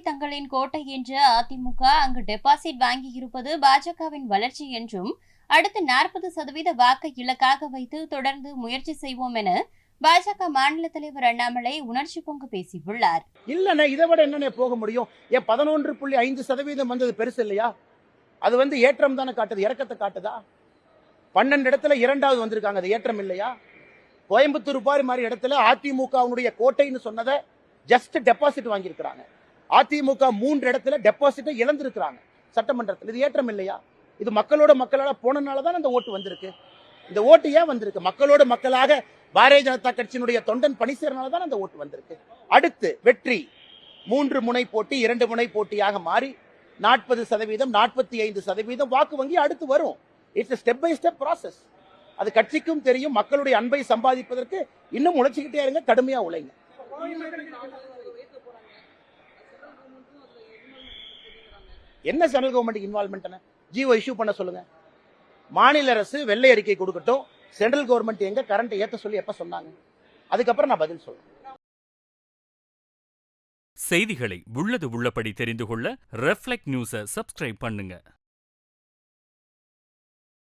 தங்களின் கோட்டை என்ற அதிமுக அங்கு டெபாசிட் வாங்கியிருப்பது பாஜகவின் வளர்ச்சி என்றும் அடுத்து 40% வாக்கை இலக்காக வைத்து தொடர்ந்து முயற்சி செய்வோம் என பாஜக மாநில தலைவர் அண்ணாமலை உணர்ச்சி பொங்க பேசியுள்ளார். இல்லண்ணே, இதை விட என்னென்ன போக முடியும்? 11.5% வந்தது பெருசு இல்லையா? அது ஏற்றம் தானே காட்டுது, இறக்கத்தை காட்டுதா? 12 இடத்துல 2வது வந்திருக்காங்க, அது ஏற்றம் இல்லையா? கோயம்புத்தூர் மாதிரி இடத்துல அதிமுக கோட்டைன்னு சொன்னதை ஜஸ்ட் டெபாசிட் வாங்கியிருக்கிறாங்க. அதிமுக 3 இடத்துல டெபாசிட்டை இழந்திருக்கிறாங்க சட்டமன்றத்தில். இது ஏற்றம் இல்லையா? இது மக்களால போனனாலதான் அந்த ஓட்டு வந்திருக்கு. இந்த ஓட்டு ஏன் வந்திருக்கு? மக்களோட மக்களாக பாரதிய ஜனதா கட்சியினுடைய தொண்டன் பணி செய்யறனாலதான் அந்த ஓட்டு வந்திருக்கு. அடுத்து வெற்றி 3 முனை போட்டி 2 முனை போட்டியாக மாறி 40% 45% வாக்கு வங்கி அடுத்து வரும். It's step by step process. அது கட்சிக்கும் தெரியும். மக்களுடைய அன்பை சம்பாதிப்பதற்கு இன்னும் உழைச்சிக்கிட்டே இருங்க, கடுமையா உழைங்க. என்ன central government involvement? GO issue பண்ண சொல்லுங்க. மாநில அரசு வெள்ளை அறிக்கை கொடுக்கட்டும். சென்ட்ரல் கவர்மெண்ட் எங்க கரண்ட் ஏத்த சொல்லி எப்ப சொன்னாங்க? அதுக்கப்புறம் நான் பதில் சொல்றேன். செய்திகளை உள்ளது உள்ளபடி தெரிந்து கொள்ள ரெஃப்ளெக்ட் நியூஸை சப்ஸ்கிரைப் பண்ணுங்க.